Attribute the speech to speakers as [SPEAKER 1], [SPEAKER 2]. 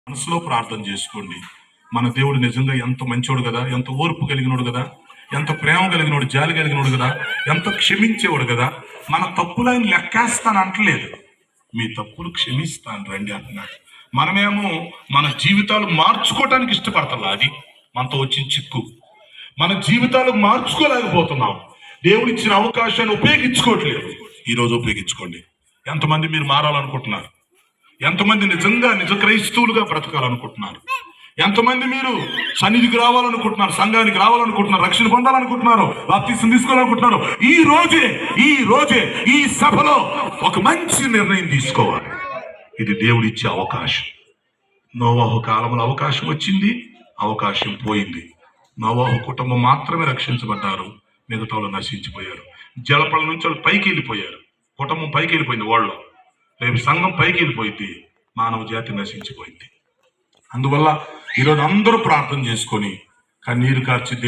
[SPEAKER 1] మనసులో ప్రార్థన చేసుకోండి. మన దేవుడు నిజంగా ఎంత మంచోడు కదా, ఎంత ఓర్పు కలిగినోడు కదా, ఎంత ప్రేమ కలిగినోడు, జాలి కలిగినోడు కదా, ఎంత క్షమించేవాడు కదా. మన తప్పులు ఆయన లెక్కేస్తాను అంటలేదు, మీ తప్పులు క్షమిస్తాను రండి అంటున్నాడు. మనమేమో మన జీవితాలు మార్చుకోవటానికి ఇష్టపడతాం, అది మనతో వచ్చిన చిక్కు. మన జీవితాలు మార్చుకోలేకపోతున్నాం, దేవుడు ఇచ్చిన అవకాశాన్ని ఉపయోగించుకోవట్లేదు. ఈరోజు ఉపయోగించుకోండి. ఎంతమంది మీరు మారాలనుకుంటున్నారు? ఎంతమంది నిజంగా నిజ క్రైస్తవులుగా బ్రతకాలనుకుంటున్నారు? ఎంతమంది మీరు సన్నిధికి రావాలనుకుంటున్నారు, సంఘానికి రావాలనుకుంటున్నారు, రక్షణ పొందాలనుకుంటున్నారు, బాప్తిసం తీసుకోవాలనుకుంటున్నారు? ఈ రోజే ఈ సభలో ఒక మంచి నిర్ణయం తీసుకోవాలి. ఇది దేవుడిచ్చే అవకాశం. నోవాహు కాలంలో అవకాశం వచ్చింది, అవకాశం పోయింది. నోవాహు కుటుంబం మాత్రమే రక్షించబడ్డారు, మిగతా వాళ్ళు నశించిపోయారు. జలపల నుంచి వాళ్ళు పైకి వెళ్ళిపోయారు, కుటుంబం పైకి వెళ్ళిపోయింది, వాళ్ళు రేపు సంఘం పైకి వెళ్ళిపోయింది, మానవ జాతి నశించిపోయింది. అందువల్ల ఈరోజు అందరూ ప్రార్థన చేసుకొని కన్నీరు కార్చి దేవుడు